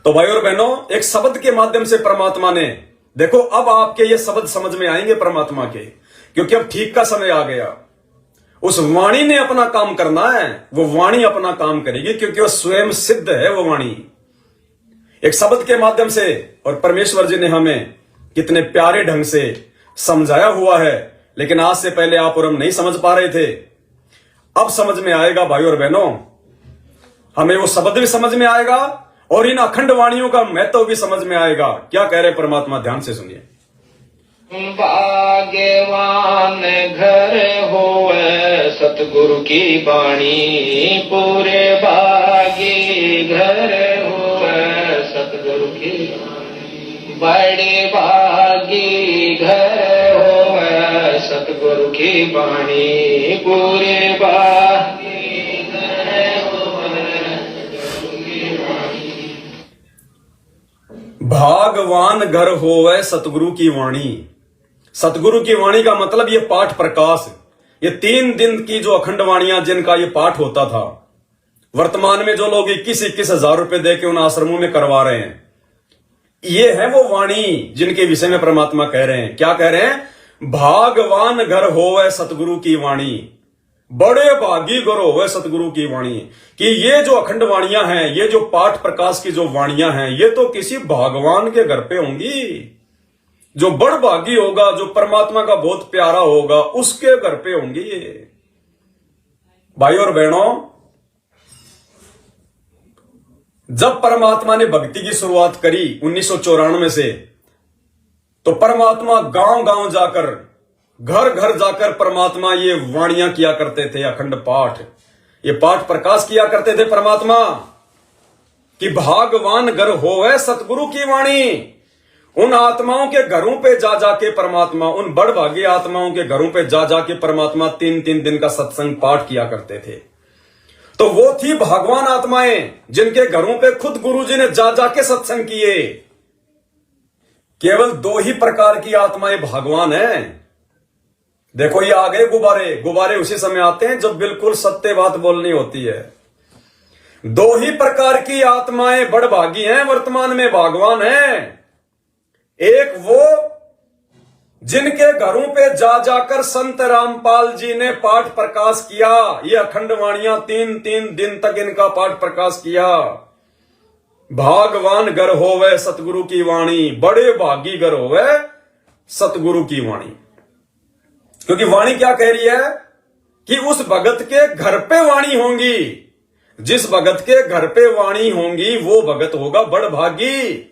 तो भाई और बहनों, एक शब्द के माध्यम से परमात्मा ने, देखो अब आपके ये शब्द समझ में आएंगे परमात्मा के, क्योंकि अब ठीक का समय आ गया। उस वाणी ने अपना काम करना है, वो वाणी अपना काम करेगी, क्योंकि वो स्वयं सिद्ध है वो वाणी। एक शब्द के माध्यम से, और परमेश्वर जी ने हमें कितने प्यारे ढंग से समझाया हुआ है, लेकिन आज से पहले आप और हम नहीं समझ पा रहे थे। अब समझ में आएगा भाई और बहनों, हमें वो शब्द भी समझ में आएगा और इन अखंड वाणियों का महत्व भी समझ में आएगा। क्या कह रहे परमात्मा, ध्यान से सुनिए। भाग्यवान घर होवे सतगुरु की बाणी, पूरे भागी घर होवे सतगुरु की बाणी। बड़े भागी घर होवे सतगुरु की बाणी, पूरे भागी घर होवे सतगुरु की बाणी। भागवान घर होवे सतगुरु की वाणी। सतगुरु की वाणी का मतलब ये पाठ प्रकाश, ये 3 दिन की जो अखंड वाणियां जिनका ये पाठ होता था, वर्तमान में जो लोग 21-21 हजार रुपए देके उन आश्रमों में करवा रहे हैं, ये है वो वाणी जिनके विषय में परमात्मा कह रहे हैं। क्या कह रहे हैं? भागवान घर होवे सतगुरु की वाणी, बड़े भागी घर होवे सतगुरु की वाणी। कि ये जो अखंड वाणियां हैं, ये जो पाठ प्रकाश की जो वाणियां हैं, ये तो किसी भगवान के घर पे होंगी। जो बड़ भागी होगा, जो परमात्मा का बहुत प्यारा होगा, उसके घर पे होंगी ये। भाई और बहनों, जब परमात्मा ने भक्ति की शुरुआत करी 1994 से, तो परमात्मा गांव गांव जाकर, घर घर जाकर परमात्मा ये वाणियां किया करते थे, अखंड पाठ, ये पाठ प्रकाश किया करते थे परमात्मा। कि भागवान घर होवे सतगुरु की वाणी। उन आत्माओं के घरों पे जा जाके परमात्मा, उन बड़भागी आत्माओं के घरों पे जा जाके परमात्मा 3-3 दिन का सत्संग पाठ किया करते थे। तो वो थी भगवान आत्माएं, जिनके घरों पे खुद गुरुजी ने जा जाके सत्संग किए। केवल 2 ही प्रकार की आत्माएं भगवान हैं। देखो ये आ गए गुब्बारे। गुब्बारे उसी समय आते हैं जब बिल्कुल सत्य बात बोलनी होती है। 2 ही प्रकार की आत्माएं बड़भागी हैं, वर्तमान में भगवान हैं। एक वो जिनके घरों पे जा जाकर संत रामपाल जी ने पाठ प्रकाश किया, ये अखंड वाणियां 3-3 दिन तक इनका पाठ प्रकाश किया। भागवान घर होवे सतगुरु की वाणी, बड़े भागी घर होवे सतगुरु की वाणी। क्योंकि वाणी क्या कह रही है? कि उस भगत के घर पे वाणी होंगी। जिस भगत के घर पे वाणी होंगी वो भगत होगा बड़भागी।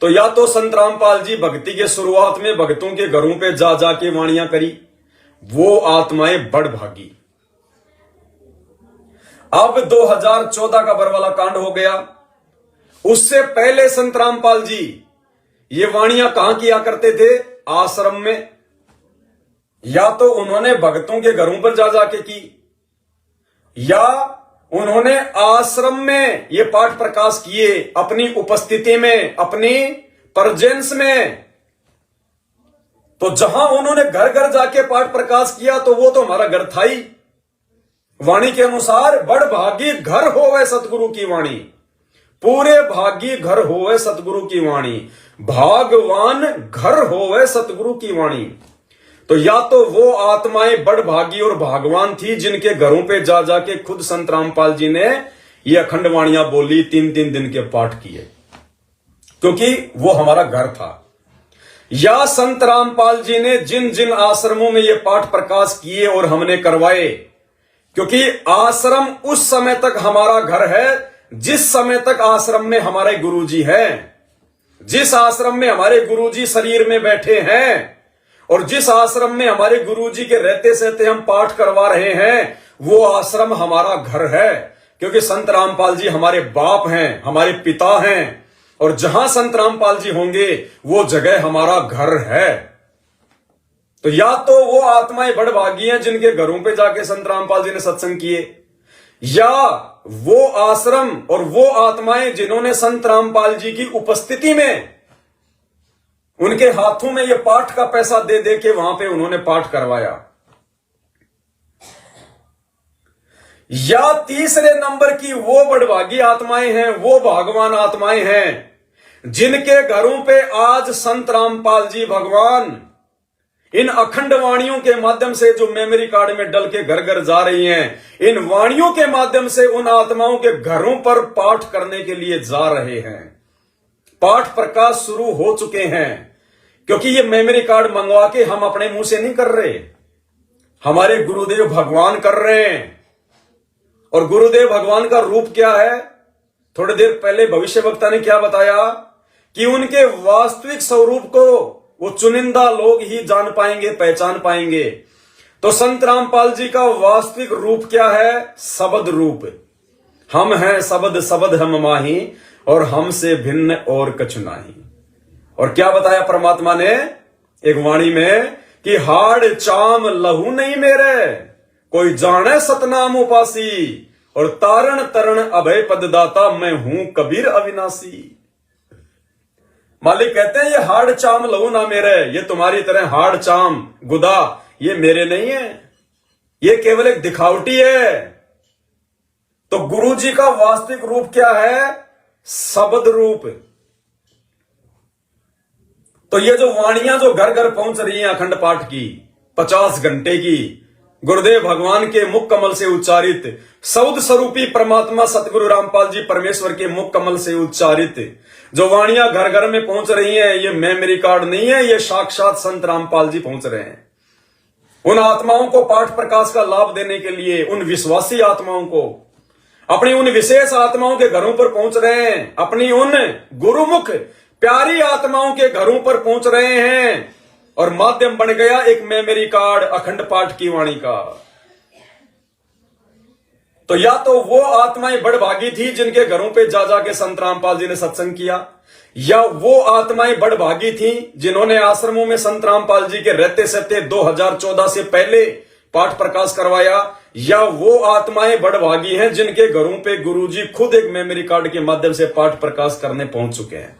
तो या तो संत रामपाल जी भक्ति के शुरुआत में भक्तों के घरों पे जा जाके वाणियां करी, वो आत्माएं बड़भागी। अब 2014 का बरवाला कांड हो गया। उससे पहले संत रामपाल जी ये वाणियां कहां किया करते थे? आश्रम में। या तो उन्होंने भक्तों के घरों पर जा जाके की, या उन्होंने आश्रम में ये पाठ प्रकाश किए, अपनी उपस्थिति में, अपनी प्रेजेंस में। तो जहां उन्होंने घर घर जाके पाठ प्रकाश किया, तो वो तो हमारा घर था ही। वाणी के अनुसार बड़भागी घर होवे सतगुरु की वाणी, पूरे भागी घर होवे सतगुरु की वाणी, भागवान घर होवे सतगुरु की वाणी। तो या तो वो आत्माएं बड़भागी और भागवान थी, जिनके घरों पे जा जाके खुद संत रामपाल जी ने ये अखंड वाणियां बोली, 3-3 दिन के पाठ किए, क्योंकि वो हमारा घर था। या संत रामपाल जी ने जिन जिन आश्रमों में ये पाठ प्रकाश किए और हमने करवाए, क्योंकि आश्रम उस समय तक हमारा घर है जिस समय तक आश्रम में हमारे गुरुजी हैं। जिस आश्रम में हमारे गुरुजी शरीर में बैठे हैं और जिस आश्रम में हमारे गुरुजी के रहते सहते हम पाठ करवा रहे हैं, वो आश्रम हमारा घर है। क्योंकि संत रामपाल जी हमारे बाप हैं, हमारे पिता हैं, और जहां संत रामपाल जी होंगे वो जगह हमारा घर है। तो या तो वो आत्माएं बड़भागी हैं जिनके घरों पे जाके संत रामपाल जी ने सत्संग किए, या वो आश्रम और वो आत्माएं जिन्होंने संत रामपाल जी की उपस्थिति में, उनके हाथों में ये पाठ का पैसा दे दे के वहां पे उन्होंने पाठ करवाया। या तीसरे नंबर की वो बड़भागी आत्माएं हैं, वो भागवान आत्माएं हैं जिनके घरों पे आज संत रामपाल जी भगवान इन अखंड वाणियों के माध्यम से जो मेमोरी कार्ड में डल के घर घर जा रही हैं, इन वाणियों के माध्यम से उन आत्माओं के घरों पर पाठ करने के लिए जा रहे हैं। पाठ प्रकाश शुरू हो चुके हैं, क्योंकि ये मेमोरी कार्ड मंगवा के हम अपने मुंह से नहीं कर रहे, हमारे गुरुदेव भगवान कर रहे हैं। और गुरुदेव भगवान का रूप क्या है? थोड़ी देर पहले भविष्य वक्ता ने क्या बताया कि उनके वास्तविक स्वरूप को वो चुनिंदा लोग ही जान पाएंगे, पहचान पाएंगे। तो संत रामपाल जी का वास्तविक रूप क्या है? शब्द रूप। हम हैं शब्द, शब्द हम माही, और हमसे भिन्न और कछु नाही। और क्या बताया परमात्मा ने एक वाणी में कि हाड़ चाम लहू नहीं मेरे, कोई जाने सतनाम उपासी, और तारण तरण अभय पददाता, मैं हूं कबीर अविनाशी। मालिक कहते हैं ये हाड़ चाम लहू ना मेरे, ये तुम्हारी तरह हाड़ चाम गुदा ये मेरे नहीं है, ये केवल एक दिखावटी है। तो गुरु जी का वास्तविक रूप क्या है? शब्द रूप। तो ये जो वाणियां जो घर घर पहुंच रही हैं अखंड पाठ की 50 घंटे की, गुरुदेव भगवान के मुख कमल से उच्चारित, सौद स्वरूपी परमात्मा सतगुरु रामपाल जी परमेश्वर के मुख कमल से उच्चारित जो वाणियां घर घर में पहुंच रही हैं, ये मेमोरी कार्ड नहीं है, ये साक्षात संत रामपाल जी पहुंच रहे हैं। उन आत्माओं को पाठ प्रकाश का लाभ देने के लिए, उन विश्वासी आत्माओं को, अपनी उन विशेष आत्माओं के घरों पर पहुंच रहे हैं, अपनी उन गुरुमुख प्यारी आत्माओं के घरों पर पहुंच रहे हैं, और माध्यम बन गया एक मेमोरी कार्ड अखंड पाठ की वाणी का। तो या तो वो आत्माएं बड़भागी थी जिनके घरों पे जा जाके संत रामपाल जी ने सत्संग किया, या वो आत्माएं बड़भागी थी जिन्होंने आश्रमों में संत रामपाल जी के रहते सहते 2014 से पहले पाठ प्रकाश करवाया, या वो आत्माएं बड़भागी हैं जिनके घरों पे गुरुजी खुद एक मेमोरी कार्ड के माध्यम से पाठ प्रकाश करने पहुंच चुके हैं।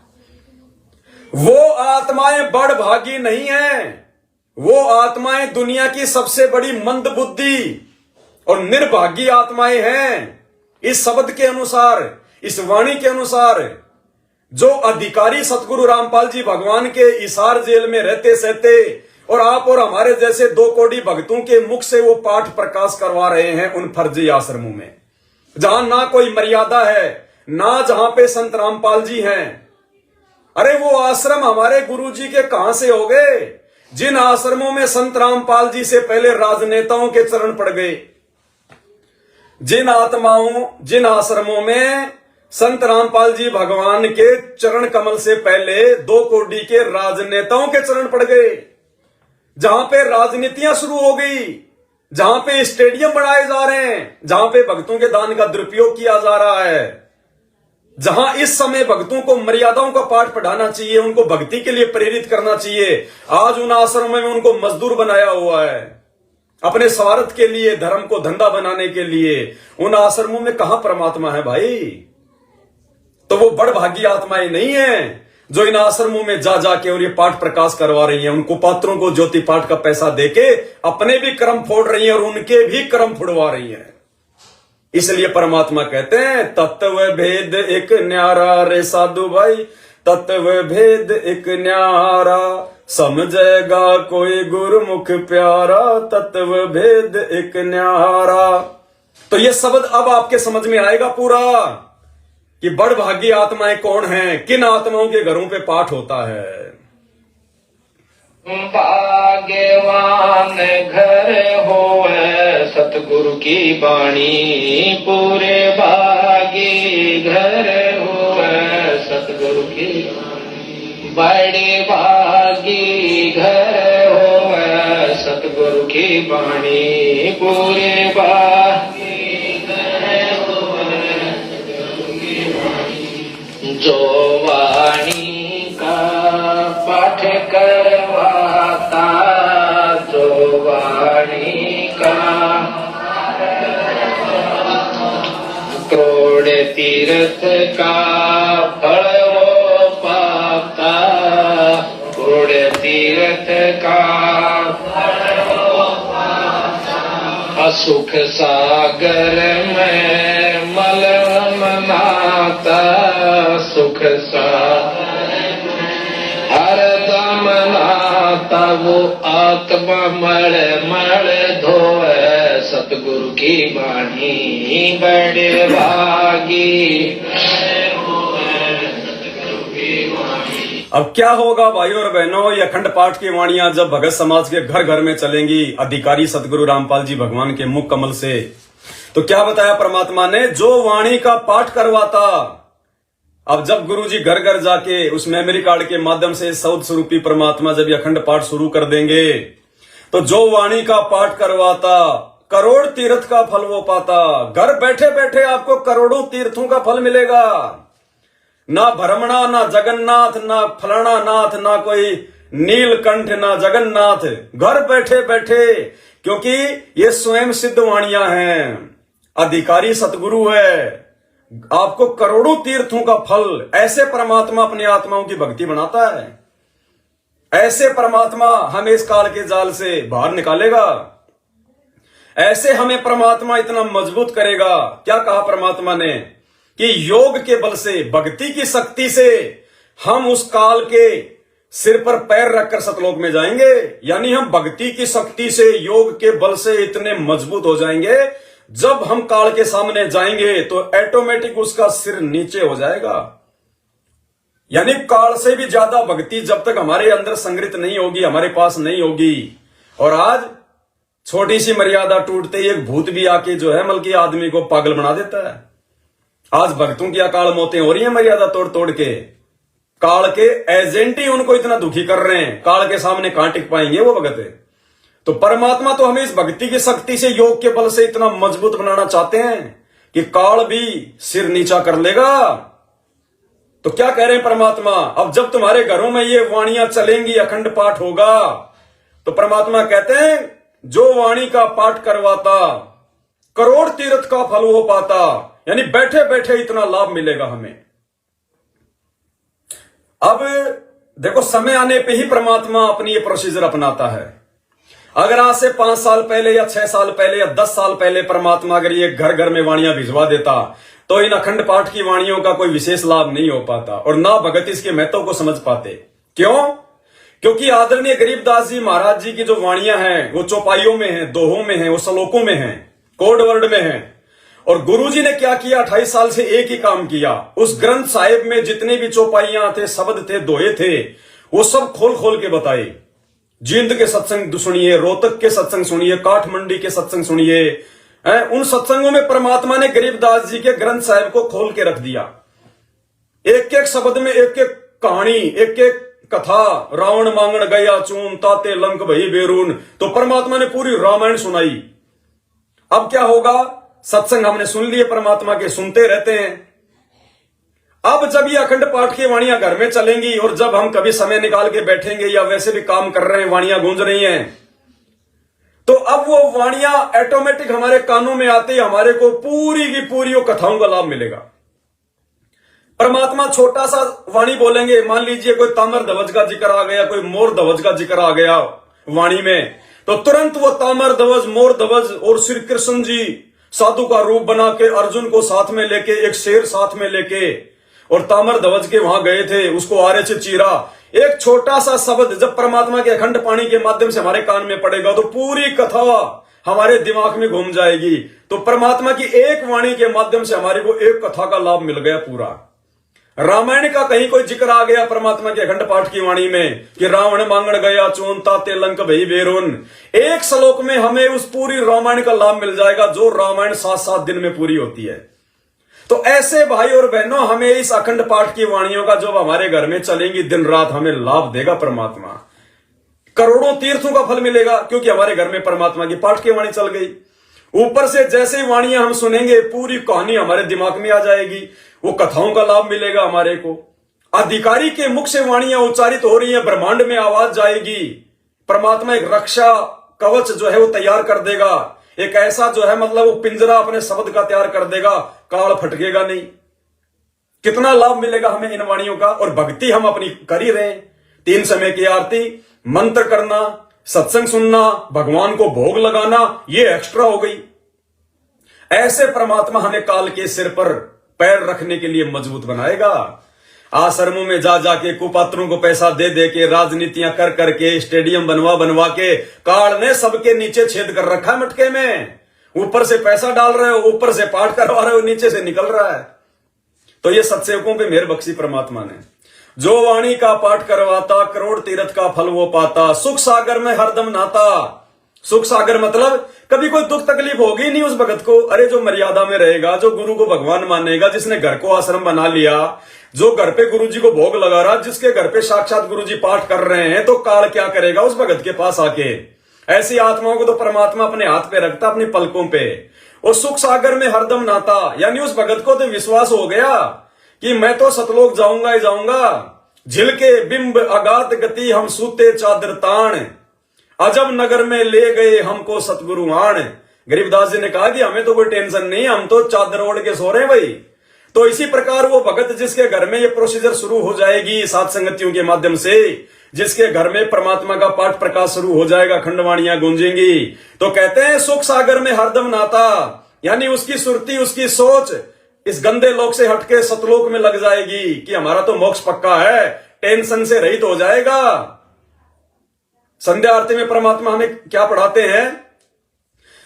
वो आत्माएं बड़भागी नहीं हैं, वो आत्माएं दुनिया की सबसे बड़ी मंदबुद्धि और निर्भागी आत्माएं हैं। इस शब्द के अनुसार, इस वाणी के अनुसार, जो अधिकारी सतगुरु रामपाल जी भगवान के इसार जेल में रहते सहते और आप और हमारे जैसे 2 करोड़ भक्तों के मुख से वो पाठ प्रकाश करवा रहे हैं उन फर्जी आश्रमों में, जहां ना कोई मर्यादा है, ना जहां पे संत रामपाल जी हैं। अरे वो आश्रम हमारे गुरुजी के कहां से हो गए, जिन आश्रमों में संत रामपाल जी से पहले राजनेताओं के चरण पड़ गए, जिन आश्रमों में संत रामपाल जी भगवान के चरण कमल से पहले 2 करोड़ के राजनेताओं के चरण पड़ गए, जहां पे राजनीतियां शुरू हो गई, जहां पे स्टेडियम बनाए जा रहे हैं, जहां पे भक्तों के दान का दुरुपयोग किया जा रहा है, जहां इस समय भक्तों को मर्यादाओं का पाठ पढ़ाना चाहिए, उनको भक्ति के लिए प्रेरित करना चाहिए, आज उन आश्रमों में उनको मजदूर बनाया हुआ है अपने स्वार्थ के लिए, धर्म को धंधा बनाने के लिए। उन आश्रमों में कहां परमात्मा है भाई? तो वो बड़भागी आत्माएं नहीं है जो इन आश्रमों में जा जाके और ये पाठ प्रकाश करवा रही हैं, उनको पात्रों को ज्योति पाठ का पैसा देके अपने भी कर्म फोड़ रही हैं और उनके भी कर्म फुड़वा रही हैं। इसलिए परमात्मा कहते हैं तत्व भेद एक न्यारा रे साधु भाई, तत्व भेद एक न्यारा, समझेगा कोई गुरुमुख प्यारा, तत्व भेद एक न्यारा। तो ये शब्द अब आपके समझ में आएगा पूरा कि बड़भागी आत्माएं कौन हैं, किन आत्माओं के घरों पे पाठ होता है। भाग्यवान घर होवे सतगुरु की बाणी, पूरे भागी घर होवे सतगुरु की बाणी, बड़े भागी घर होवे सतगुरु की बाणी, पूरे भागी घर होवे सतगुरु की बाणी। जो वाणी का पाठ करवाता, जो वाणी का करोड़ तीर्थ का फल वो पाता, करोड़ तीर्थ का फल वो पाता, सुख सागर में मलम नाता सुख सागर हरदम नाता वो आत्मा मल मल धोए सतगुरु की वाणी बड़े भागी। अब क्या होगा भाइयों और बहनों, ये अखंड पाठ की वाणियां जब भगत समाज के घर घर में चलेंगी अधिकारी सतगुरु रामपाल जी भगवान के मुख कमल से, तो क्या बताया परमात्मा ने, जो वाणी का पाठ करवाता। अब जब गुरु जी घर घर जाके उस मेमोरी कार्ड के माध्यम से सौद स्वरूपी परमात्मा जब ये अखंड पाठ शुरू कर देंगे, तो जो वाणी का पाठ करवाता करोड़ तीर्थ का फल वो पाता। घर बैठे बैठे आपको करोड़ों तीर्थों का फल मिलेगा। ना भ्रमणा, ना जगन्नाथ, ना फलाना नाथ, ना कोई नीलकंठ, ना जगन्नाथ, घर बैठे बैठे, क्योंकि ये स्वयं सिद्ध वाणियां हैं, अधिकारी सतगुरु है, आपको करोड़ों तीर्थों का फल। ऐसे परमात्मा अपनी आत्माओं की भक्ति बनाता है, ऐसे परमात्मा हमें इस काल के जाल से बाहर निकालेगा, ऐसे हमें परमात्मा इतना मजबूत करेगा। क्या कहा परमात्मा ने कि योग के बल से, भक्ति की शक्ति से हम उस काल के सिर पर पैर रखकर सतलोक में जाएंगे। यानी हम भक्ति की शक्ति से, योग के बल से इतने मजबूत हो जाएंगे, जब हम काल के सामने जाएंगे तो ऑटोमेटिक उसका सिर नीचे हो जाएगा। यानी काल से भी ज्यादा भक्ति जब तक हमारे अंदर संग्रहित नहीं होगी, हमारे पास नहीं होगी। और आज छोटी सी मर्यादा टूटते ही एक भूत भी आके जो है बल्कि आदमी को पागल बना देता है। आज भक्तों की अकाल मौतें हो रही है मर्यादा तोड़ तोड़ के। काल के एजेंट ही उनको इतना दुखी कर रहे हैं, काल के सामने कहां टिक पाएंगे वो भगत। तो परमात्मा तो हमें इस भक्ति की शक्ति से, योग के बल से इतना मजबूत बनाना चाहते हैं कि काल भी सिर नीचा कर लेगा। तो क्या कह रहे हैं परमात्मा, अब जब तुम्हारे घरों में ये वाणियां चलेंगी, अखंड पाठ होगा, तो परमात्मा कहते हैं जो वाणी का पाठ करवाता करोड़ तीर्थ का फल वो पाता। यानी बैठे बैठे इतना लाभ मिलेगा हमें। अब देखो, समय आने पे ही परमात्मा अपनी ये प्रोसीजर अपनाता है। अगर आज से 5 साल पहले या 6 साल पहले या 10 साल पहले परमात्मा अगर ये घर घर में वाणियां भिजवा देता, तो इन अखंड पाठ की वाणियों का कोई विशेष लाभ नहीं हो पाता और ना भगत इसके महत्व को समझ पाते। क्यों? क्योंकि आदरणीय गरीबदास जी महाराज जी की जो वाणियां हैं वो चौपाइयों में हैं, दोहों में हैं, वो श्लोकों में हैं, कोड वर्ड में हैं। और गुरुजी ने क्या किया, 28 साल से एक ही काम किया। उस ग्रंथ साहिब में जितने भी चौपाइयां थे, शब्द थे, दोहे थे, वो सब खोल खोल के बताए। जींद के सत्संग सुनिए, रोहतक के सत्संग सुनिए, काठमंडी के सत्संग सुनिए। उन सत्संगों में परमात्मा ने गरीबदास जी के ग्रंथ साहिब को खोल के रख दिया। एक एक शब्द में एक एक कहानी, एक एक कथा। रावण मांगण गया चून, ताते लंक भई बेरून। तो परमात्मा ने पूरी रामायण सुनाई। अब क्या होगा, सत्संग हमने सुन लिए, परमात्मा के सुनते रहते हैं। अब जब ये अखंड पाठ की वाणियां घर में चलेंगी और जब हम कभी समय निकाल के बैठेंगे या वैसे भी काम कर रहे हैं, वाणियां गूंज रही हैं, तो अब वो वाणियां ऑटोमेटिक हमारे कानों में आते ही हमारे को पूरी की पूरी वो कथाओं का लाभ मिलेगा। परमात्मा छोटा सा वाणी बोलेंगे, मान लीजिए कोई तामर ध्वज का जिक्र आ गया, कोई मोर ध्वज का जिक्र आ गया वाणी में, तो तुरंत वो तामर ध्वज, मोर ध्वज और श्री कृष्ण जी साधु का रूप बना के अर्जुन को साथ में लेके, एक शेर साथ में लेके और तामर ध्वज के वहां गए थे, उसको आरे से चीरा। एक छोटा सा शब्द जब परमात्मा के अखंड पाणी के माध्यम से हमारे कान में पड़ेगा तो पूरी कथा हमारे दिमाग में घूम जाएगी। तो परमात्मा की एक वाणी के माध्यम से हमारे को एक कथा का लाभ मिल गया पूरा। रामायण का कहीं कोई जिक्र आ गया परमात्मा के अखंड पाठ की वाणी में कि रावण मांगण गया चून, ताते लंक भई बेरून, एक श्लोक में हमें उस पूरी रामायण का लाभ मिल जाएगा, जो रामायण 7-7 दिन में पूरी होती है। तो ऐसे भाई और बहनों, हमें इस अखंड पाठ की वाणियों का जब हमारे घर में चलेंगी, दिन रात हमें लाभ देगा परमात्मा। करोड़ों तीर्थों का फल मिलेगा, क्योंकि हमारे घर में परमात्मा की पाठ की वाणी चल गई। ऊपर से जैसे ही वाणियां हम सुनेंगे, पूरी कहानी हमारे दिमाग में आ जाएगी, वो कथाओं का लाभ मिलेगा हमारे को। अधिकारी के मुख से वाणियां उच्चारित हो रही हैं, ब्रह्मांड में आवाज जाएगी। परमात्मा एक रक्षा कवच जो है वो तैयार कर देगा, एक ऐसा जो है मतलब वो पिंजरा अपने शब्द का तैयार कर देगा, काल फटकेगा नहीं। कितना लाभ मिलेगा हमें इन वाणियों का। और भक्ति हम अपनी कर ही रहे हैं। 3 समय की आरती, मंत्र करना, सत्संग सुनना, भगवान को भोग लगाना, ये एक्स्ट्रा हो गई। ऐसे परमात्मा हमें काल के सिर पर पैर रखने के लिए मजबूत बनाएगा। आश्रमों में जा जाके कुपात्रों को पैसा दे दे के राजनीतियां कर करके स्टेडियम बनवा बनवा के काल ने सबके नीचे छेद कर रखा है मटके में। ऊपर से पैसा डाल रहे हो, ऊपर से पाठ करवा रहे हो, नीचे से निकल रहा है। तो ये सत्सेवकों पे मेहर बख्शी परमात्मा ने। जो वाणी का पाठ करवाता करोड़ तीर्थ का फल वो पाता, सुख सागर में हरदम नाता। सुख सागर मतलब कभी कोई दुख तकलीफ होगी नहीं उस भगत को। अरे जो मर्यादा में रहेगा, जो गुरु को भगवान मानेगा, जिसने घर को आश्रम बना लिया, जो घर पे गुरु जी को भोग लगा रहा, जिसके घर पे साक्षात गुरु जी पाठ कर रहे हैं, तो काल क्या करेगा उस भगत के पास आके। ऐसी आत्माओं को तो परमात्मा अपने हाथ पे रखता, अपनी पलकों पे। और सुख सागर में हरदम नाता, यानी उस भगत को तो विश्वास हो गया कि मैं तो सतलोक जाऊंगा ही जाऊंगा। झिलके बिंब अगाध गति हम सूते चादर ताण, अजब नगर में ले गए हमको सतगुरु आण। गरीबदास जी ने कहा कि हमें तो कोई टेंशन नहीं, हम तो चादर ओढ़ के सो रहे हैं भाई। तो इसी प्रकार वो भगत जिसके घर में ये प्रोसीजर शुरू हो जाएगी सात संगतियों के माध्यम से, जिसके घर में परमात्मा का पाठ प्रकाश शुरू हो जाएगा, खंडवाणियां गूंजेंगी, तो कहते हैं सुख सागर में हरदम नाता। यानी उसकी सुरती, उसकी सोच इस गंदे लोक से हटके सतलोक में लग जाएगी कि हमारा तो मोक्ष पक्का है, टेंशन से रहित हो जाएगा। संध्या आरती में परमात्मा हमें क्या पढ़ाते हैं?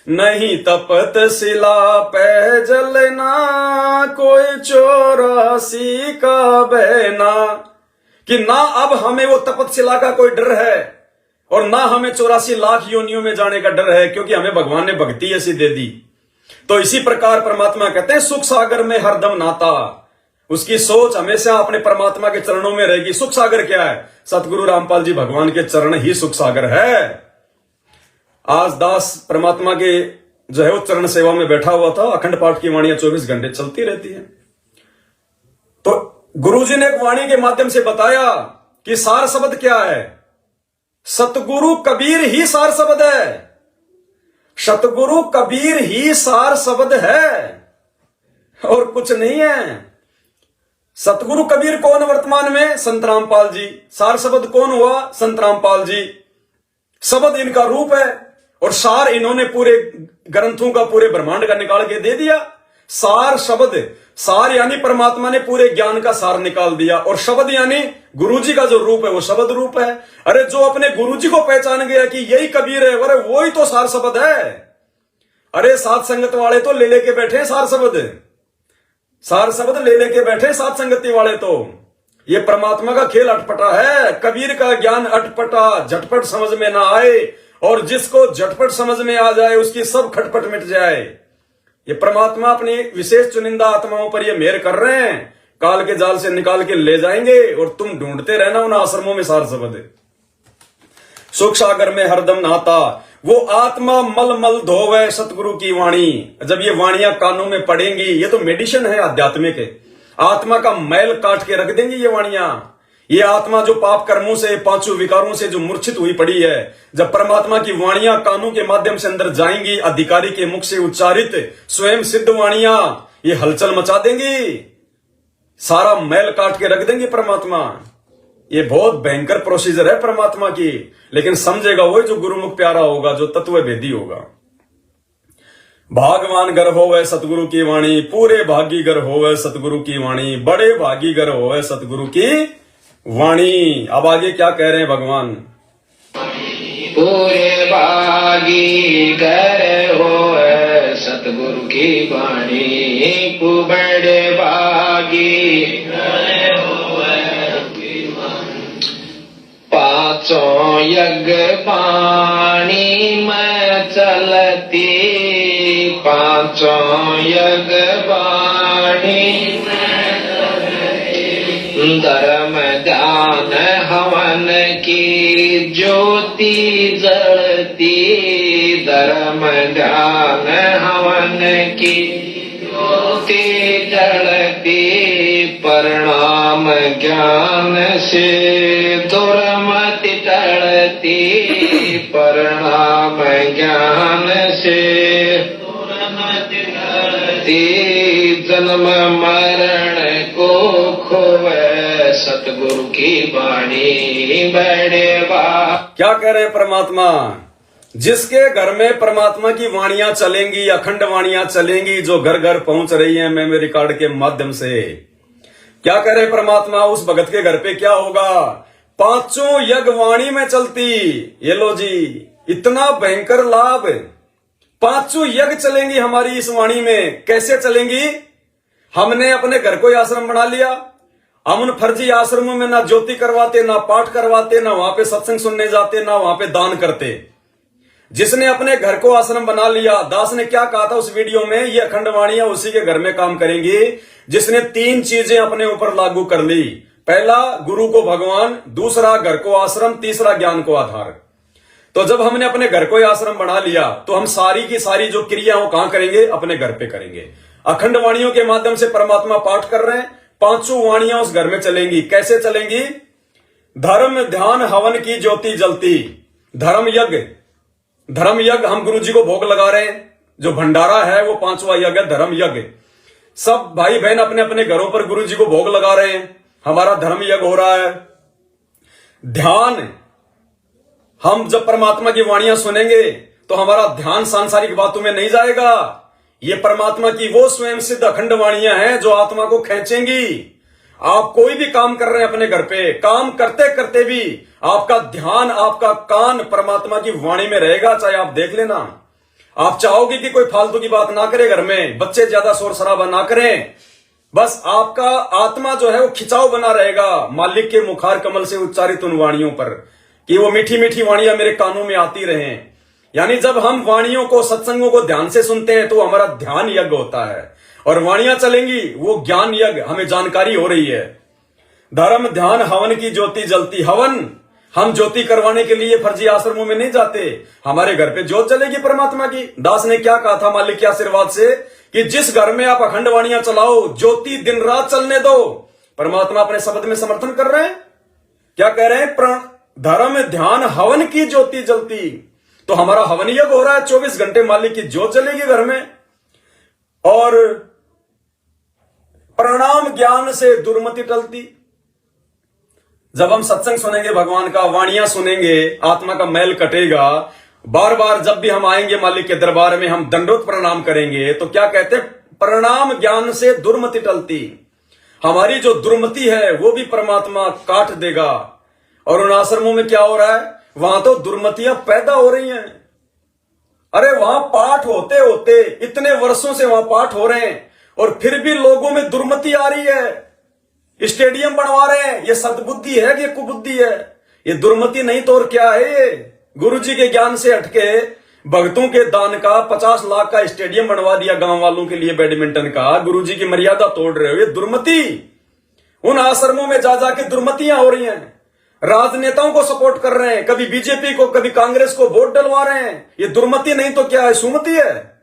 नहीं तपत शिला पे जलना, कोई 84 का बहना। कि ना अब हमें वो तपतशिला का कोई डर है और ना हमें 84 लाख योनियों में जाने का डर है, क्योंकि हमें भगवान ने भक्ति ऐसी दे दी। तो इसी प्रकार परमात्मा कहते हैं सुख सागर में हरदम नाता। उसकी सोच हमेशा अपने परमात्मा के चरणों में रहेगी। सुख सागर क्या है? सतगुरु रामपाल जी भगवान के चरण ही सुख सागर है। आज दास परमात्मा के जो है वो चरण सेवा में बैठा हुआ था। अखंड पाठ की वाणियां 24 घंटे चलती रहती है। तो गुरुजी ने एक वाणी के माध्यम से बताया कि सार शब्द क्या है। सतगुरु कबीर ही सार शब्द है। सतगुरु कबीर ही सार शब्द है और कुछ नहीं है। सतगुरु कबीर कौन वर्तमान में? संत रामपाल जी। सार शब्द कौन हुआ? संत रामपाल जी। शब्द इनका रूप है और सार इन्होंने पूरे ग्रंथों का, पूरे ब्रह्मांड का निकाल के दे दिया। सार शब्द, सार यानी परमात्मा ने पूरे ज्ञान का सार निकाल दिया, और शब्द यानी गुरुजी का जो रूप है वो शब्द रूप है। अरे जो अपने गुरुजी को पहचान गया कि यही कबीर है, अरे वो ही तो सार शब्द है। अरे सात संगत वाले तो ले लेके बैठे सार शब्द, सार शब्द ले लेके बैठे सात संगति वाले। तो ये परमात्मा का खेल अटपटा है। कबीर का ज्ञान अटपटा, झटपट समझ में ना आए, और जिसको झटपट समझ में आ जाए उसकी सब खटपट मिट जाए। ये परमात्मा अपनी विशेष चुनिंदा आत्माओं पर ये मेहर कर रहे हैं। काल के जाल से निकाल के ले जाएंगे और तुम ढूंढते रहना उन आश्रमों में सार शब्द। सुख सागर में हरदम नाता, वो आत्मा मल मल धोवे सतगुरु की वाणी। जब ये वाणियां कानों में पड़ेंगी, ये तो मेडिसिन है आध्यात्मिक है। आत्मा का मैल काट के रख देंगी ये वाणियां। ये आत्मा जो पाप कर्मों से, पांचों विकारों से जो मूर्छित हुई पड़ी है, जब परमात्मा की वाणियां कानों के माध्यम से अंदर जाएंगी, अधिकारी के मुख से उच्चारित स्वयं सिद्ध वाणियां, ये हलचल मचा देंगी, सारा मैल काट के रख देंगे परमात्मा। ये बहुत भयंकर प्रोसीजर है परमात्मा की, लेकिन समझेगा वही जो गुरुमुख प्यारा होगा, जो तत्व भेदी होगा। भागवान गर होवे सतगुरु की वाणी, पूरे भागी गर होवे सतगुरु की वाणी, बड़े भागी गर होवे सतगुरु की वाणी। अब आगे क्या कह रहे हैं भगवान? पूरे भागी गर होवे सतगुरु की वाणी, बड़े भागी गर होवे। पांचों यज्ञ पानी में चलती, पांचों यज्ञ पानी में चलती, धर्म ध्यान हवन की ज्योति जलती, धर्म ध्यान हवन की ज्योति जलती, परिणाम ज्ञान से दुर्मति टलती, परिणाम ज्ञान से दुर्मति टलती, जन्म मरण को खोवे सतगुरु की वाणी, बड़े बा। क्या कह रहे हैं परमात्मा? जिसके घर में परमात्मा की वाणियां चलेंगी, अखंड वाणियां चलेंगी, जो घर घर पहुंच रही हैं मेमोरी रिकॉर्ड के माध्यम से। क्या करे परमात्मा, उस भगत के घर पे क्या होगा? पांचों यज्ञ वाणी में चलती। ये लो जी, इतना भयंकर लाभ। पांचों यज्ञ चलेंगी हमारी इस वाणी में। कैसे चलेंगी? हमने अपने घर को आश्रम बना लिया। हम उन फर्जी आश्रमों में ना ज्योति करवाते, ना पाठ करवाते, ना वहां पे सत्संग सुनने जाते, ना वहां पे दान करते। जिसने अपने घर को आश्रम बना लिया, दास ने क्या कहा था उस वीडियो में, ये अखंड वाणियां उसी के घर में काम करेंगी जिसने तीन चीजें अपने ऊपर लागू कर ली। पहला, गुरु को भगवान, दूसरा घर को आश्रम, तीसरा ज्ञान को आधार। तो जब हमने अपने घर को आश्रम बना लिया तो हम सारी की सारी जो क्रिया हो कहां करेंगे? अपने घर पे करेंगे। अखंड वाणियों के माध्यम से परमात्मा पाठ कर रहे हैं, पांचों वाणियां उस घर में चलेंगी। कैसे चलेंगी? धर्म ध्यान हवन की ज्योति जलती। धर्म यज्ञ हम गुरु जी को भोग लगा रहे हैं। जो भंडारा है वो पांचवा यज्ञ है, धर्म यज्ञ। सब भाई बहन अपने अपने घरों पर गुरु जी को भोग लगा रहे हैं, हमारा धर्म यज्ञ हो रहा है। ध्यान, हम जब परमात्मा की वाणियां सुनेंगे तो हमारा ध्यान सांसारिक बातों में नहीं जाएगा। ये परमात्मा की वो स्वयं सिद्ध अखंड वाणियां हैं जो आत्मा को खींचेंगी। आप कोई भी काम कर रहे हैं अपने घर पे, काम करते करते भी आपका ध्यान, आपका कान परमात्मा की वाणी में रहेगा। चाहे आप देख लेना, आप चाहोगे कि कोई फालतू की बात ना करे घर में, बच्चे ज्यादा शोर शराबा ना करें, बस आपका आत्मा जो है वो खिंचाव बना रहेगा मालिक के मुखार कमल से उच्चारित उन वाणियों पर, कि वो मीठी मीठी वाणियां मेरे कानों में आती रहें। यानी जब हम वाणियों को, सत्संगों को ध्यान से सुनते हैं तो हमारा ध्यान यज्ञ होता है, और वाणियां चलेंगी वो ज्ञान यज्ञ, हमें जानकारी हो रही है। धर्म ध्यान हवन की ज्योति जलती। हवन, हम ज्योति करवाने के लिए फर्जी आश्रमों में नहीं जाते, हमारे घर पे ज्योत जलेगी परमात्मा की। दास ने क्या कहा था मालिक के आशीर्वाद से, कि जिस घर में आप अखंड वाणियां चलाओ, ज्योति दिन रात चलने दो। परमात्मा अपने शब्द में समर्थन कर रहे हैं। क्या कह रहे हैं? धर्म ध्यान हवन की ज्योति जलती। तो हमारा हवन यज्ञ हो रहा है, 24 घंटे मालिक की ज्योत जलेगी घर में। और प्रणाम ज्ञान से दुर्मति टलती। जब हम सत्संग सुनेंगे भगवान का, वाणियां सुनेंगे, आत्मा का मैल कटेगा। बार बार जब भी हम आएंगे मालिक के दरबार में, हम दंडोत प्रणाम करेंगे। तो क्या कहते हैं? प्रणाम ज्ञान से दुर्मति टलती। हमारी जो दुर्मति है वो भी परमात्मा काट देगा। और उन आश्रमों में क्या हो रहा है? वहां तो दुर्मतियां पैदा हो रही हैं। अरे वहां पाठ होते होते इतने वर्षों से वहां पाठ हो रहे हैं और फिर भी लोगों में दुर्मति आ रही है। स्टेडियम बनवा रहे हैं, ये सद्बुद्धि है कि कुबुद्धि है? ये दुर्मति नहीं तो और क्या है? ये गुरुजी के ज्ञान से हटके भक्तों के दान का 50 लाख का स्टेडियम बनवा दिया गांव वालों के लिए बैडमिंटन का। गुरुजी की मर्यादा तोड़ रहे हो, ये दुर्मति। उन आश्रमों में जा जाके दुर्मतियां हो रही हैं। राजनेताओं को सपोर्ट कर रहे हैं, कभी बीजेपी को, कभी कांग्रेस को वोट डलवा रहे हैं। ये दुर्मति नहीं तो क्या है? सुमति है।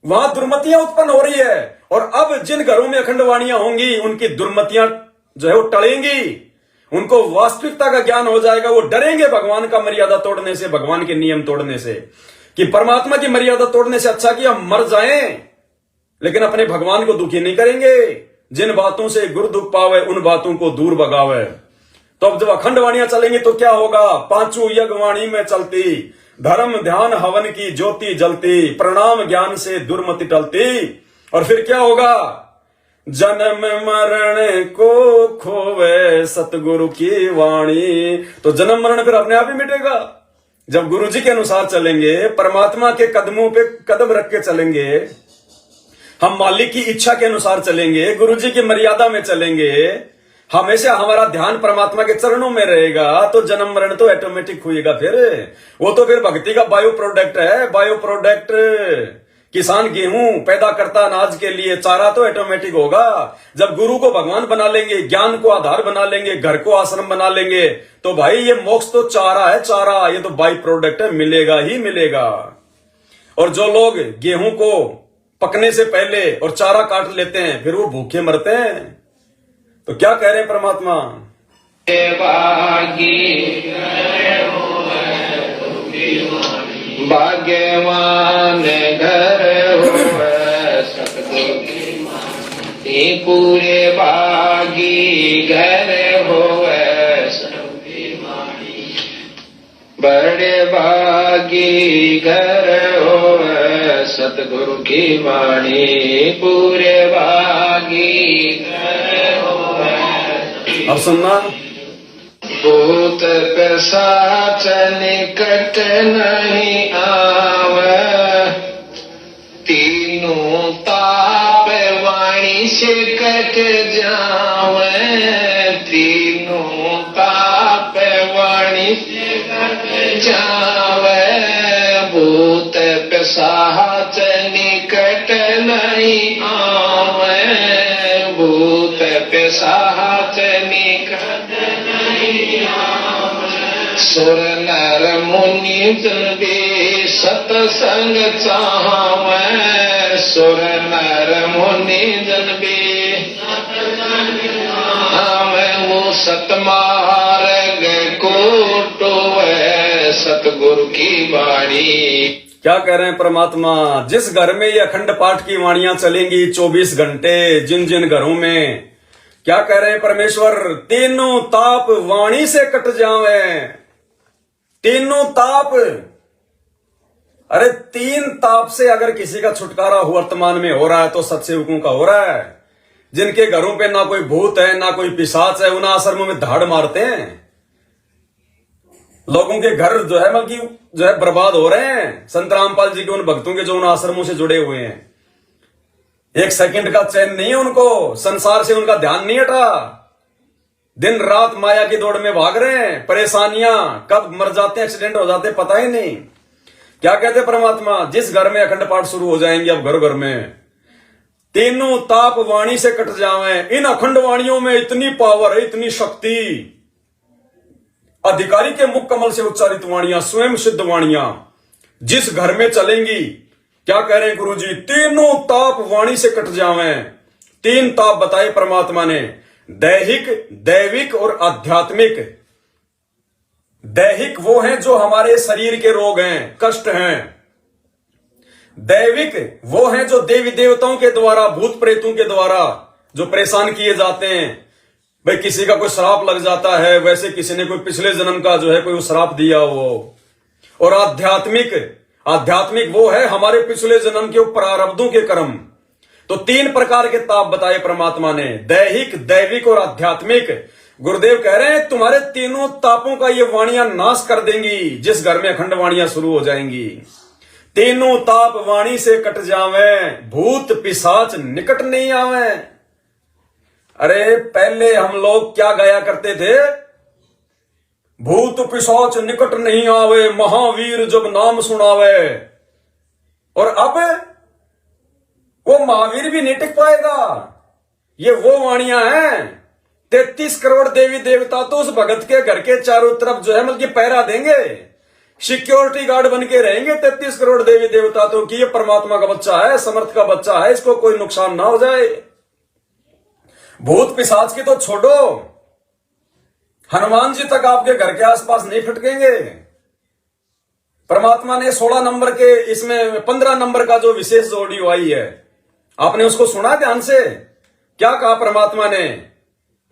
वहां दुर्मतियां उत्पन्न हो रही है। और अब जिन घरों में अखंड वाणियां होंगी, उनकी दुर्मतियां जो है वो टलेंगी। उनको वास्तविकता का ज्ञान हो जाएगा। वो डरेंगे भगवान का मर्यादा तोड़ने से, भगवान के नियम तोड़ने से, कि परमात्मा की मर्यादा तोड़ने से अच्छा कि हम मर जाएं, लेकिन अपने भगवान को दुखी नहीं करेंगे। जिन बातों से गुरु दुख पावे, उन बातों को दूर भगावे। तो अब जब अखंड वाणियां चलेंगी तो क्या होगा? पांचों यज्ञ वाणी में चलती। धर्म ध्यान हवन की ज्योति जलती। प्रणाम ज्ञान से दुर्मति टलती। और फिर क्या होगा? जन्म मरण को खोवे सतगुरु की वाणी। तो जन्म मरण फिर अपने आप ही मिटेगा जब गुरु जी के अनुसार चलेंगे, परमात्मा के कदमों पे कदम रख के चलेंगे, हम मालिक की इच्छा के अनुसार चलेंगे, गुरु जी की मर्यादा में चलेंगे, हमेशा हमारा ध्यान परमात्मा के चरणों में रहेगा। तो जन्म मरण तो ऑटोमेटिक हुएगा। फिर वो तो फिर भक्ति का बायो प्रोडक्ट है। बायो प्रोडक्ट, किसान गेहूं पैदा करता अनाज के लिए, चारा तो ऑटोमेटिक होगा। जब गुरु को भगवान बना लेंगे, ज्ञान को आधार बना लेंगे, घर को आश्रम बना लेंगे, तो भाई ये मोक्ष तो चारा है, चारा। ये तो बाई प्रोडक्ट है, मिलेगा ही मिलेगा। और जो लोग गेहूं को पकने से पहले और चारा काट लेते हैं, फिर वो भूखे मरते हैं। तो क्या कह रहे हैं परमात्मा? भाग्यवान घर हो सतगुरु पूरे बागी घर हो सतगुरु बड़े पूरे भागी घर होवे सतगुरु की वाणी पूरे भागी घर होवे। अब सुनना, भूत पिशाच निकट नहीं आवे तीनों ताप वाणी से कट जावे तीनों ताप वाणी से कट जावे। भूत पिशाच निकट नहीं आवे भूत पिशाच निकट नहीं आवे। सुर नर मुनि भी सतसंग चाहवे सुर नर मुनि जन भी चाहवे वो सतमार्ग को टोवे सतगुरु की वाणी। क्या कह रहे हैं परमात्मा? जिस घर में ये अखंड पाठ की वाणियां चलेंगी 24 घंटे, जिन जिन घरों में, क्या कह रहे हैं परमेश्वर? तीनों ताप वाणी से कट जावे। तीनों ताप, अरे 3 ताप से अगर किसी का छुटकारा वर्तमान में हो रहा है तो सत्सेवकों का हो रहा है। जिनके घरों पे ना कोई भूत है ना कोई पिशाच है, उन आश्रमों में धाड़ मारते हैं। लोगों के घर जो है मतलब जो है बर्बाद हो रहे हैं। संत रामपाल जी के उन भक्तों के जो उन आश्रमों से जुड़े हुए हैं, एक सेकंड का चैन नहीं है उनको, संसार से उनका ध्यान नहीं हटा। दिन रात माया की दौड़ में भाग रहे हैं। परेशानियां, कब मर जाते हैं, एक्सीडेंट हो जाते हैं, पता ही नहीं। क्या कहते परमात्मा? जिस घर में अखंड पाठ शुरू हो जाएंगे अब घर घर में, तीनों ताप वाणी से कट जावे। इन अखंड वाणियों में इतनी पावर है, इतनी शक्ति। अधिकारी के मुख कमल से उच्चारित वाणियां, स्वयं सिद्ध वाणियां जिस घर में चलेंगी, क्या कह रहे हैं गुरु जी? तीनों ताप वाणी से कट जावे। 3 ताप बताए परमात्मा ने, दैहिक, दैविक और आध्यात्मिक। दैहिक वो हैं जो हमारे शरीर के रोग हैं, कष्ट हैं। दैविक वो हैं जो देवी देवताओं के द्वारा, भूत प्रेतों के द्वारा जो परेशान किए जाते हैं। भाई किसी का कोई श्राप लग जाता है, वैसे किसी ने कोई पिछले जन्म का जो है कोई श्राप दिया हो। और आध्यात्मिक, आध्यात्मिक वो है हमारे पिछले जन्म के प्रारब्धों के कर्म। तो 3 प्रकार के ताप बताए परमात्मा ने, दैहिक, दैविक और आध्यात्मिक। गुरुदेव कह रहे हैं तुम्हारे तीनों तापों का ये वाणियां नाश कर देंगी जिस घर में अखंड वाणियां शुरू हो जाएंगी। तीनों ताप वाणी से कट जावे, भूत पिशाच निकट नहीं आवे। अरे पहले हम लोग क्या गाया करते थे? भूत पिशाच निकट नहीं आवे, महावीर जब नाम सुनावे। और अब वो महावीर भी नहीं टिक पाएगा। ये वो वाणियां हैं, 33 करोड़ देवी देवता तो उस भगत के घर के चारों तरफ जो है मतलब पहरा देंगे, सिक्योरिटी गार्ड बन के रहेंगे। 33 करोड़ देवी देवता तो कि ये परमात्मा का बच्चा है, समर्थ का बच्चा है, इसको कोई नुकसान ना हो जाए। भूत पिशाच की तो छोड़ो, हनुमान जी तक आपके घर के आसपास नहीं फटकेंगे। परमात्मा ने 16 नंबर के, इसमें 15 नंबर का जो विशेष ऑडियो आई है, आपने उसको सुना ध्यान से? क्या कहा परमात्मा ने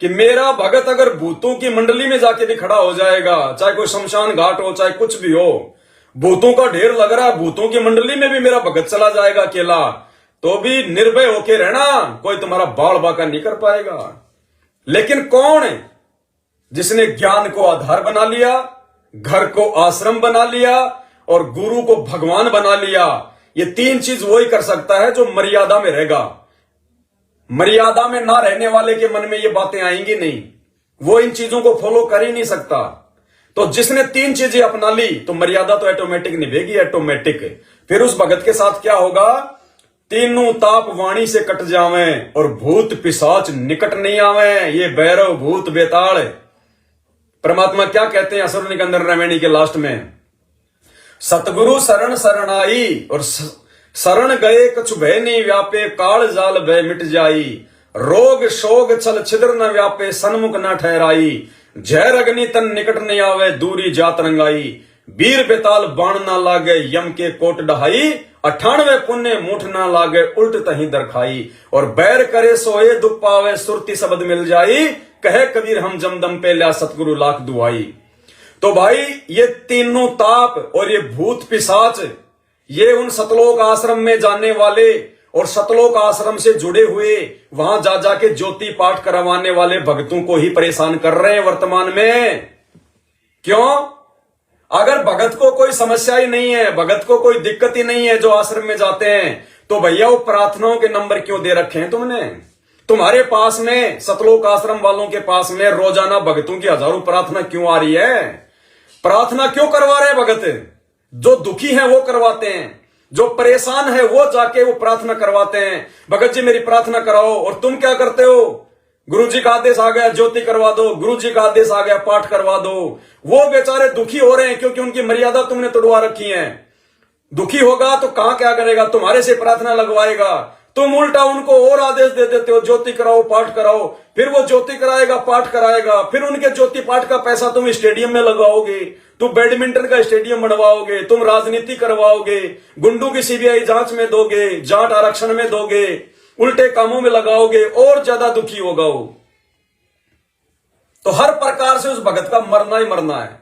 कि मेरा भगत अगर भूतों की मंडली में जाके भी खड़ा हो जाएगा, चाहे कोई शमशान घाट हो, चाहे कुछ भी हो, भूतों का ढेर लग रहा है, भूतों की मंडली में भी मेरा भगत चला जाएगा अकेला, तो भी निर्भय होके रहना, कोई तुम्हारा बाल बाका नहीं कर पाएगा। लेकिन कौन है जिसने ज्ञान को आधार बना लिया, घर को आश्रम बना लिया और गुरु को भगवान बना लिया? ये 3 चीज वही कर सकता है जो मर्यादा में रहेगा। मर्यादा में ना रहने वाले के मन में ये बातें आएंगी नहीं, वो इन चीजों को फॉलो कर ही नहीं सकता। तो जिसने 3 चीजें अपना ली तो मर्यादा तो ऑटोमेटिक निभेगी, ऑटोमेटिक। फिर उस भगत के साथ क्या होगा? तीनों ताप वाणी से कट जावे और भूत पिशाच निकट नहीं आवे। ये भैरव भूत बेताल। परमात्मा क्या कहते हैं असुर निकंदन रामायणी के लास्ट में? सतगुरु शरण शरण आई और शरण गए कछु भय नहीं व्यापे, काल जाल भय मिट जाई, रोग शोग छल छिद्र न व्यापे, सन्मुख न ठहराई, जहर अग्नि तन निकट नहीं आवे, दूरी जात रंगाई, वीर बेताल बाण ना लागे, यम के कोट डहाई, 98 पुण्य मुठ ना लागे, उल्ट तही दरखाई, और बैर करे सोए दुख पावे, सुरती शब्द मिल जाई, कहे कबीर हम जमदम पे ल्या सतगुरु लाख दुआई। तो भाई ये तीनों ताप और ये भूत पिशाच, ये उन सतलोक आश्रम में जाने वाले और सतलोक आश्रम से जुड़े हुए वहां जा जाके ज्योति पाठ करवाने वाले भक्तों को ही परेशान कर रहे हैं वर्तमान में। क्यों? अगर भगत को कोई समस्या ही नहीं है, भगत को कोई दिक्कत ही नहीं है जो आश्रम में जाते हैं, तो भैया वो प्रार्थनाओं के नंबर क्यों दे रखे हैं तुमने? तुम्हारे पास में सतलोक आश्रम वालों के पास में रोजाना भगतों की हजारों प्रार्थना क्यों आ रही है? प्रार्थना क्यों करवा रहे हैं भगत? जो दुखी हैं वो करवाते हैं, जो परेशान है वो जाके वो प्रार्थना करवाते हैं, भगत जी मेरी प्रार्थना कराओ। और तुम क्या करते हो? गुरुजी का आदेश आ गया ज्योति करवा दो, गुरुजी का आदेश आ गया पाठ करवा दो। वो बेचारे दुखी हो रहे हैं क्योंकि उनकी मर्यादा तुमने तोड़वा रखी है। दुखी होगा तो कहां क्या करेगा? तुम्हारे से प्रार्थना लगवाएगा। तुम उल्टा उनको और आदेश दे देते हो ज्योति कराओ पाठ कराओ, फिर वो ज्योति कराएगा पाठ कराएगा, फिर उनके ज्योति पाठ का पैसा तुम स्टेडियम में लगाओगे, तुम बैडमिंटन का स्टेडियम बनवाओगे, तुम राजनीति करवाओगे, गुंडों की सीबीआई जांच में दोगे, जाट आरक्षण में दोगे, उल्टे कामों में लगाओगे, और ज्यादा दुखी होगा वो। तो हर प्रकार से उस भगत का मरना ही मरना है।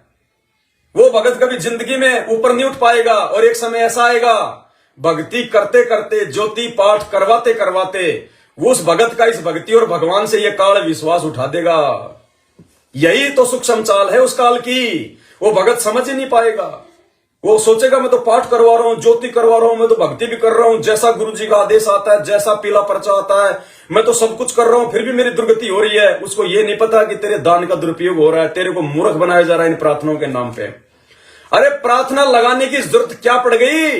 वो भगत कभी जिंदगी में ऊपर नहीं उठ पाएगा। और एक समय ऐसा आएगा, भक्ति करते करते ज्योति पाठ करवाते करवाते वो उस भगत का इस भक्ति और भगवान से ये काल विश्वास उठा देगा। यही तो सूक्ष्म चाल है उस काल की। वो भगत समझ ही नहीं पाएगा। वो सोचेगा मैं तो पाठ करवा रहा हूं, ज्योति करवा रहा हूं, मैं तो भक्ति भी कर रहा हूं, जैसा गुरुजी का आदेश आता है, जैसा पीला पर्चा आता है, मैं तो सब कुछ कर रहा हूं, फिर भी मेरी दुर्गति हो रही है। उसको ये नहीं पता कि तेरे दान का दुरुपयोग हो रहा है, तेरे को मूर्ख बनाया जा रहा है इन प्रार्थनाओं के नाम पे। अरे प्रार्थना लगाने की जरूरत क्या पड़ गई?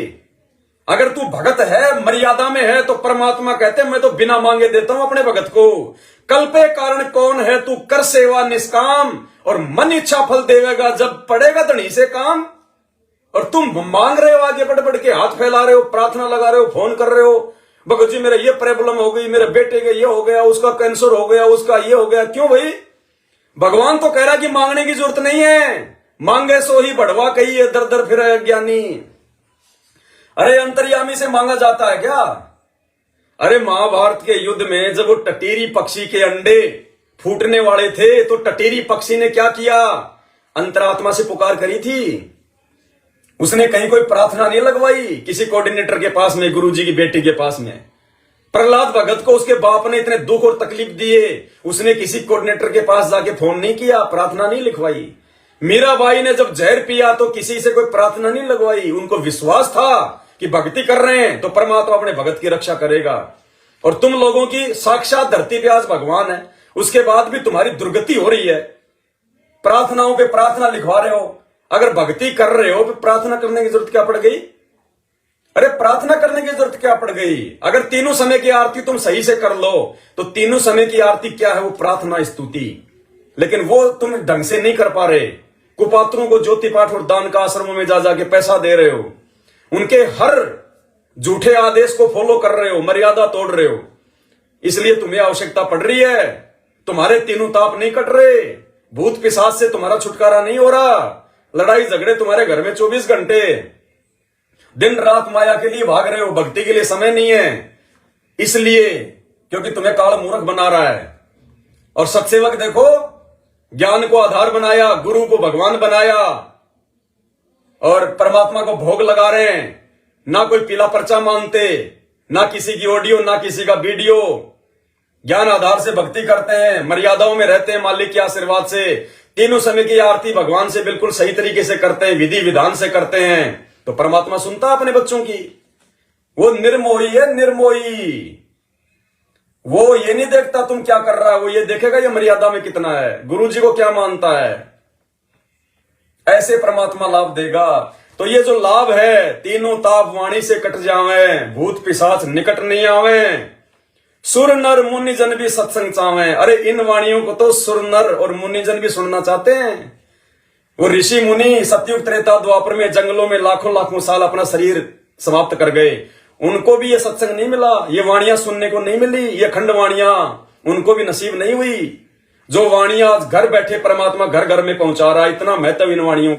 अगर तू भगत है, मर्यादा में है, तो परमात्मा कहते हैं मैं तो बिना मांगे देता हूं अपने भगत को। कल्पे कारण कौन है, तू कर सेवा निष्काम, और मन इच्छा फल देवेगा जब पड़ेगा धनी से काम। और तुम मांग रहे हो, आगे बढ़ बढ़ के हाथ फैला रहे हो, प्रार्थना लगा रहे हो, फोन कर रहे हो, भगत जी मेरा ये प्रॉब्लम हो गई, मेरे बेटे का ये हो गया, उसका कैंसर हो गया, उसका ये हो गया। क्यों भाई? भगवान तो कह रहा कि मांगने की जरूरत नहीं है, मांगे सो ही बढ़वा कहिए, दर दर फिरे ज्ञानी। अरे अंतर्यामी से मांगा जाता है क्या? अरे महाभारत के युद्ध में जब वो टटीरी पक्षी के अंडे फूटने वाले थे, तो टटीरी पक्षी ने क्या किया? अंतरात्मा से पुकार करी थी। उसने कहीं कोई प्रार्थना नहीं लगवाई किसी कोऑर्डिनेटर के पास में, गुरुजी की बेटी के पास में। प्रहलाद भगत को उसके बाप ने इतने दुख और तकलीफ दिए, उसने किसी कोऑर्डिनेटर के पास जाके फोन नहीं किया, प्रार्थना नहीं लिखवाई। मीराबाई ने जब जहर पिया तो किसी से कोई प्रार्थना नहीं लगवाई। उनको विश्वास था कि भक्ति कर रहे हैं तो परमात्मा अपने भगत की रक्षा करेगा। और तुम लोगों की साक्षात धरती पे आज भगवान है, उसके बाद भी तुम्हारी दुर्गति हो रही है। प्रार्थनाओं पे प्रार्थना लिखवा रहे हो। अगर भक्ति कर रहे हो तो प्रार्थना करने की जरूरत क्या पड़ गई? अरे प्रार्थना करने की जरूरत क्या पड़ गई? अगर तीनों समय की आरती तुम सही से कर लो तो तीनों समय की आरती क्या है? वो प्रार्थना स्तुति। लेकिन वो तुम ढंग से नहीं कर पा रहे। कुपात्रों को ज्योति पाठ और दान का आश्रमों में जा जाके पैसा दे रहे हो, उनके हर झूठे आदेश को फॉलो कर रहे हो, मर्यादा तोड़ रहे हो। इसलिए तुम्हें आवश्यकता पड़ रही है। तुम्हारे तीनों ताप नहीं कट रहे, भूत पिशाच से तुम्हारा छुटकारा नहीं हो रहा। लड़ाई झगड़े तुम्हारे घर में 24 घंटे, दिन रात माया के लिए भाग रहे हो, भक्ति के लिए समय नहीं है। इसलिए क्योंकि तुम्हें काल मूर्ख बना रहा है। और सत्सेवक देखो, ज्ञान को आधार बनाया, गुरु को भगवान बनाया, और परमात्मा को भोग लगा रहे हैं। ना कोई पीला पर्चा मानते, ना किसी की ऑडियो, ना किसी का वीडियो। ज्ञान आधार से भक्ति करते हैं, मर्यादाओं में रहते हैं मालिक के आशीर्वाद से। तीनों समय की आरती भगवान से बिल्कुल सही तरीके से करते हैं, विधि विधान से करते हैं, तो परमात्मा सुनता अपने बच्चों की। वो निर्मोही है, निर्मोही। वो ये नहीं देखता तुम क्या कर रहा है, वो ये देखेगा ये मर्यादा में कितना है, गुरु जी को क्या मानता है। ऐसे परमात्मा लाभ देगा। तो ये जो लाभ है, तीनों ताप वाणी से कट जावे, भूत पिशाच निकट नहीं आवे, सुर नर मुनि जन भी सत्संग चावे। अरे इन वाणियों को तो सुर नर और मुनि जन भी सुनना चाहते हैं। वो ऋषि मुनि सतयुग त्रेता द्वापर में जंगलों में लाखों लाखों साल अपना शरीर समाप्त कर गए, उनको भी ये सत्संग नहीं मिला, ये वाणियां सुनने को नहीं मिली, ये खंड वाणियां उनको भी नसीब नहीं हुई। जो वाणियां घर बैठे परमात्मा घर घर में पहुंचा रहा है, इतना महत्व इन वाणियों